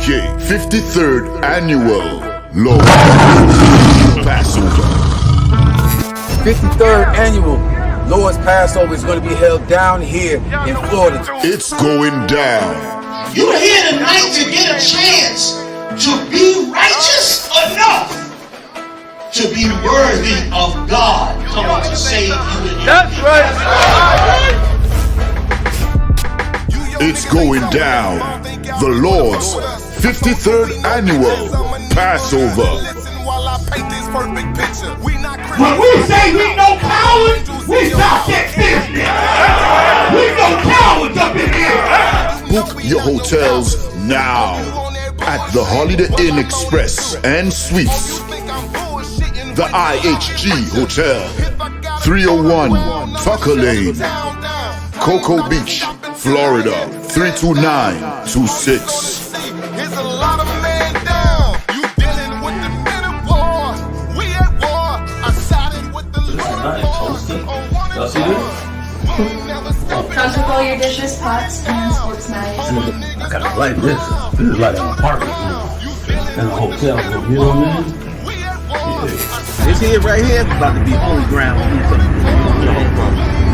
Okay, 53rd annual Lord Passover. 53rd annual Lord's Passover is going to be held down here in Florida. It's going down. You're here tonight to get a chance to be righteous enough to be worthy of God coming to save you. That's right. It's going down. The Lord's 53rd annual Passover. When we say we no cowards, we talk that business. We no cowards up in here. Book your hotels now at the Holiday Inn Express and Suites, the IHG Hotel, 301 Tucker Lane, Cocoa Beach, Florida, 32926. Here's a lot of men down. You dealing with the men of war. We at war. I sided with the Lord. Y'all see this? Comes with all your dishes, pots, and sports knives. I kind of like this. This is like an apartment and a hotel room. You know what I mean? Yeah. This here right here is about to be holy ground.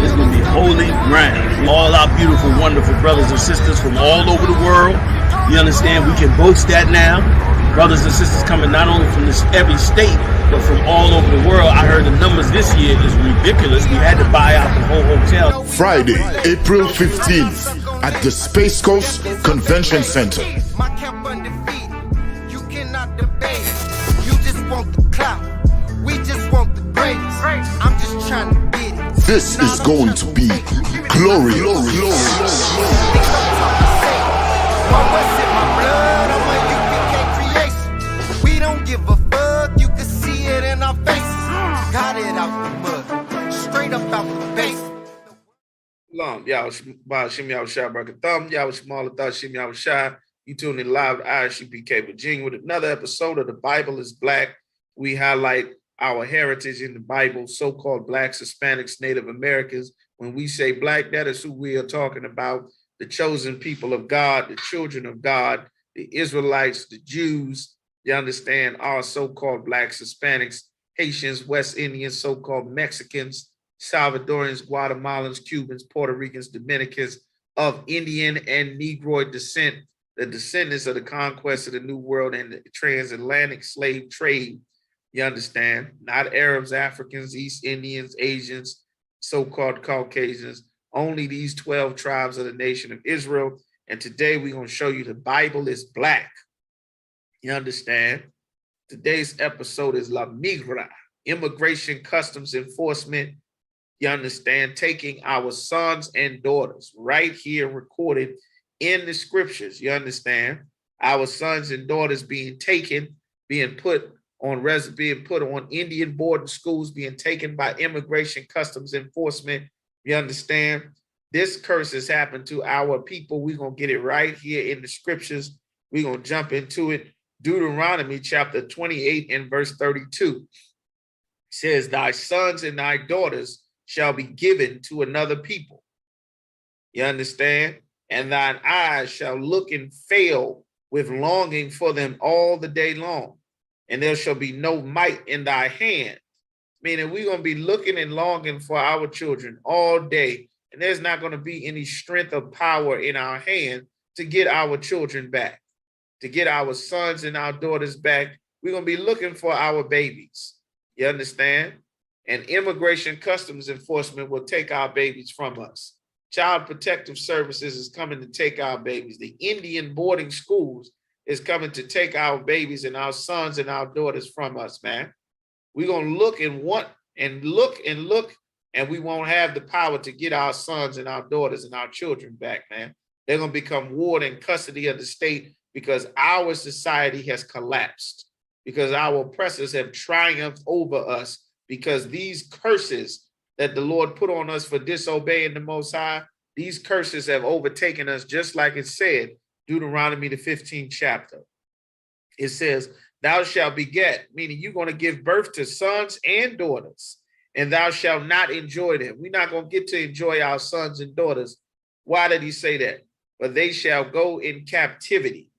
It's going to be holy ground. All our beautiful, wonderful brothers and sisters from all over the world. You understand? We can boast that now. Brothers and sisters coming not only from every state, but from all over the world. I heard the numbers this year is ridiculous. We had to buy out the whole hotel. Friday, April 15th at the Space Coast Convention Center. My camp undefeated. You cannot debate. You just want the clout. We just want the praise. I'm just trying to get it. This is going to be glorious. We don't give a fuck, you can see it in our faces. Got it out the mud, straight up out the base. Y'all Shim Y'all Shy Thumb, y'all Smaller Thought Shim Y'all Shy. You tune in live to ISUPK Virginia with another episode of The Bible is Black. We highlight our heritage in the Bible, so-called Blacks, Hispanics, Native Americans. When we say Black, that is who we are talking about. The chosen people of God, the children of God, the Israelites, the Jews, you understand, our so-called Blacks, Hispanics, Haitians, West Indians, so-called Mexicans, Salvadorians, Guatemalans, Cubans, Puerto Ricans, Dominicans of Indian and Negroid descent, the descendants of the conquest of the New World and the transatlantic slave trade, you understand, not Arabs, Africans, East Indians, Asians, so-called Caucasians, only these 12 tribes of the nation of Israel. And today we're going to show you the Bible is black. You understand? Today's episode is La Migra, Immigration Customs Enforcement. You understand? Taking our sons and daughters right here recorded in the scriptures. You understand? Our sons and daughters being taken, being put on Indian boarding schools, being taken by Immigration Customs Enforcement. You understand? This curse has happened to our people. We're going to get it right here in the scriptures. We're going to jump into it. Deuteronomy chapter 28 and verse 32 says, thy sons and thy daughters shall be given to another people. You understand? And thine eyes shall look and fail with longing for them all the day long. And there shall be no might in thy hand. Meaning we're going to be looking and longing for our children all day. And there's not going to be any strength or power in our hand to get our children back, to get our sons and our daughters back. We're going to be looking for our babies. You understand? And Immigration Customs Enforcement will take our babies from us. Child Protective Services is coming to take our babies. The Indian boarding schools is coming to take our babies and our sons and our daughters from us, man. We're going to look and want and look, and we won't have the power to get our sons and our daughters and our children back, man. They're going to become ward and custody of the state because our society has collapsed, because our oppressors have triumphed over us, because these curses that the Lord put on us for disobeying the Most High, these curses have overtaken us, just like it said, Deuteronomy, the 15th chapter. It says, thou shalt beget, meaning you're going to give birth to sons and daughters, and thou shalt not enjoy them. We're not going to get to enjoy our sons and daughters. Why did he say that? But they shall go in captivity.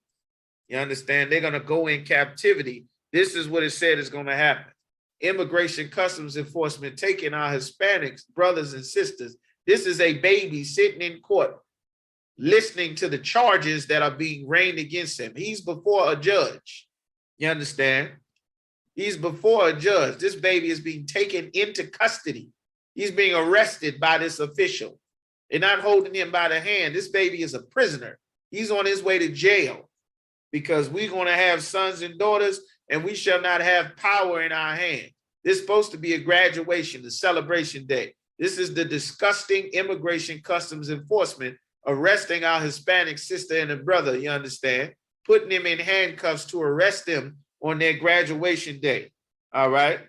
You understand? They're going to go in captivity. This is what it said is going to happen. Immigration Customs Enforcement taking our Hispanics, brothers and sisters. This is a baby sitting in court, listening to the charges that are being rained against him. He's before a judge. You understand? He's before a judge. This baby is being taken into custody. He's being arrested by this official. They're not holding him by the hand. This baby is a prisoner. He's on his way to jail because we're going to have sons and daughters and we shall not have power in our hand. This is supposed to be a graduation, the celebration day. This is the disgusting Immigration Customs Enforcement arresting our Hispanic sister and a brother, you understand? Putting them in handcuffs to arrest them on their graduation day. All right.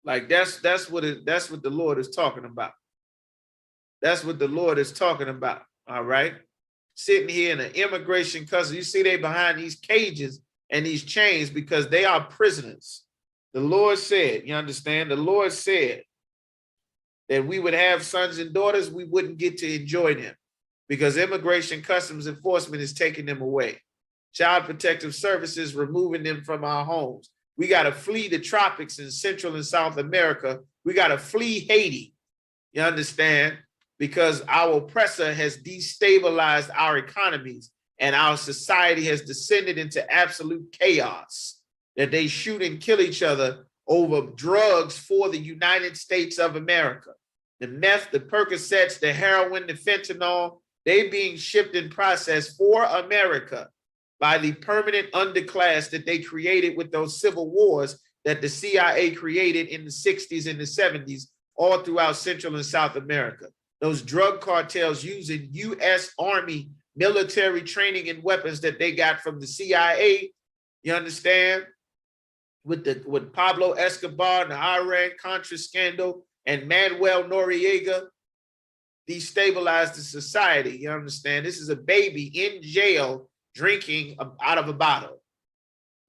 Like that's what the Lord is talking about. That's what the Lord is talking about. All right. Sitting here in an immigration customs. You see, they behind these cages and these chains because they are prisoners. The Lord said, you understand? The Lord said that we would have sons and daughters, we wouldn't get to enjoy them because Immigration Customs Enforcement is taking them away. Child Protective Services removing them from our homes. We got to flee the tropics in Central and South America. We got to flee Haiti, you understand? Because our oppressor has destabilized our economies and our society has descended into absolute chaos, that they shoot and kill each other over drugs for the United States of America. The meth, the Percocets, the heroin, the fentanyl, they being shipped and processed for America by the permanent underclass that they created with those civil wars that the CIA created in the 60s and the 70s all throughout Central and South America. Those drug cartels using U.S. Army military training and weapons that they got from the CIA, you understand? With Pablo Escobar and the Iran-Contra scandal and Manuel Noriega, destabilized the society, you understand? This is a baby in jail drinking out of a bottle.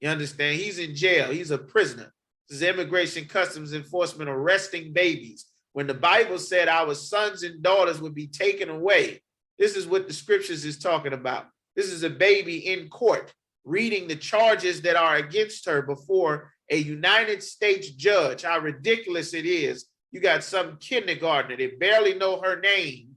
You understand? He's in jail. He's a prisoner. This is Immigration Customs Enforcement arresting babies. When the Bible said our sons and daughters would be taken away, this is what the scriptures is talking about. This is a baby in court reading the charges that are against her before a United States judge. How ridiculous it is. You got some kindergartner that barely know her name,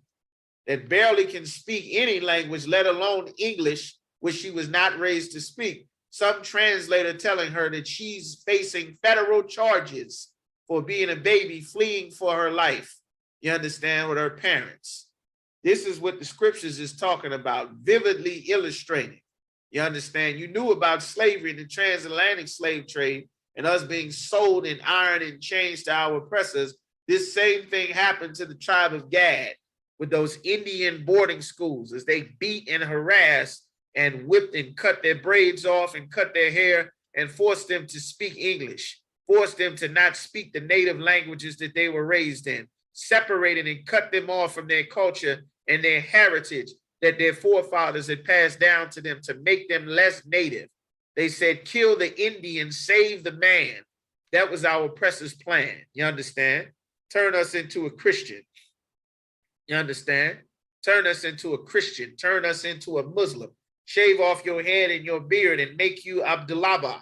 that barely can speak any language, let alone English, which she was not raised to speak. Some translator telling her that she's facing federal charges for being a baby fleeing for her life. You understand, with her parents. This is what the scriptures is talking about, vividly illustrating. You understand? You knew about slavery and the transatlantic slave trade and us being sold in iron and chains to our oppressors. This same thing happened to the tribe of Gad with those Indian boarding schools as they beat and harassed and whipped and cut their braids off and cut their hair and forced them to speak English, forced them to not speak the native languages that they were raised in, separated and cut them off from their culture and their heritage that their forefathers had passed down to them to make them less native. They said, kill the Indian, save the man. That was our oppressor's plan. You understand? Turn us into a Christian. You understand? Turn us into a Christian. Turn us into a Muslim. Shave off your head and your beard and make you Abdullahba.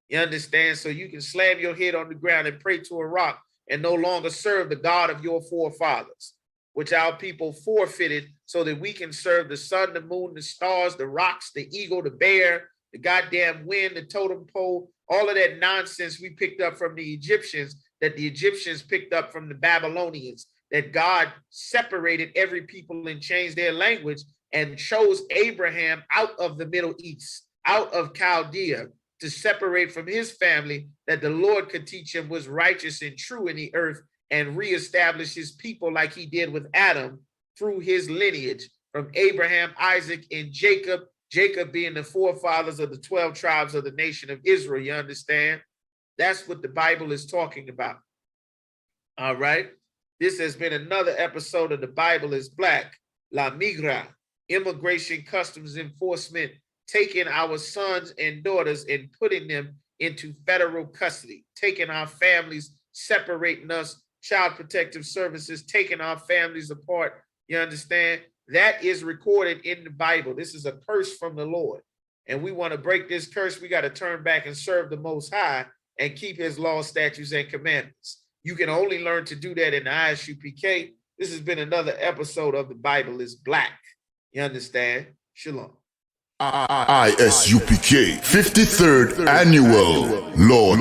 You understand? So you can slam your head on the ground and pray to a rock and no longer serve the God of your forefathers, which our people forfeited so that we can serve the sun, the moon, the stars, the rocks, the eagle, the bear, the goddamn wind, the totem pole, all of that nonsense we picked up from the Egyptians, that the Egyptians picked up from the Babylonians, that God separated every people and changed their language and chose Abraham out of the Middle East, out of Chaldea, to separate from his family, that the Lord could teach him was righteous and true in the earth and reestablish his people like he did with Adam through his lineage from Abraham, Isaac, and Jacob, Jacob being the forefathers of the 12 tribes of the nation of Israel, you understand? That's what the Bible is talking about. All right. This has been another episode of The Bible is Black, La Migra, Immigration Customs Enforcement, taking our sons and daughters and putting them into federal custody, taking our families, separating us, Child Protective Services, taking our families apart, you understand? That is recorded in the Bible. This is a curse from the Lord. And we want to break this curse. We got to turn back and serve the Most High and keep his laws, statutes, and commandments. You can only learn to do that in the ISUPK. This has been another episode of The Bible is Black. You understand? Shalom. ISUPK 53rd Annual Lord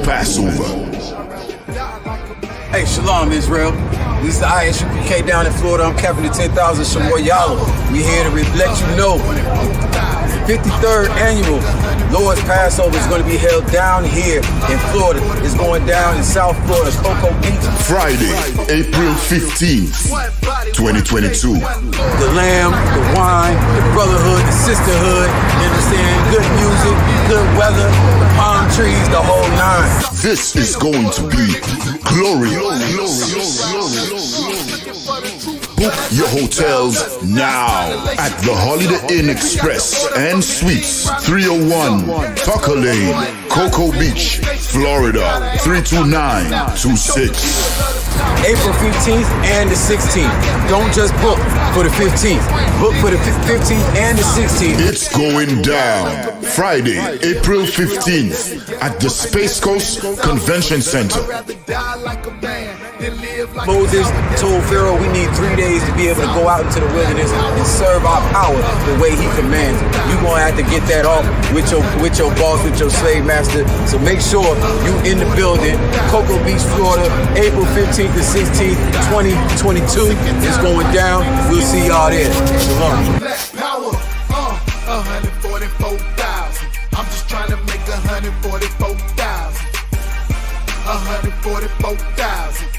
Passover. Hey, Shalom, Israel. This is the ISUPK down in Florida. I'm Captain of 10,000 Shamoy Yalo. We here to let you know the 53rd Annual Lord's Passover is going to be held down here in Florida. It's going down in South Florida, Cocoa Beach. Friday, April 15th, 2022. The lamb, the wine, the brotherhood, the sisterhood, you understand? Good music, good weather, the palm trees, the whole nine. This is going to be glorious. Book your hotels now at the Holiday Inn Express and Suites, 301 Tucker Lane, Cocoa Beach, Florida, 32926. April 15th and the 16th. Don't just book for the 15th. Book for the 15th and the 16th. It's going down Friday, April 15th at the Space Coast Convention Center. Moses told Pharaoh we need 3 days to be able to go out into the wilderness and serve our power the way he commands. You're going to have to get that off with your boss, with your slave master. So make sure you in the building. Cocoa Beach, Florida, April 15th to 16th, 2022 is going down. We'll see y'all there. Shalom. Black power, 144,000. I'm just trying to make 144,000. 144,000.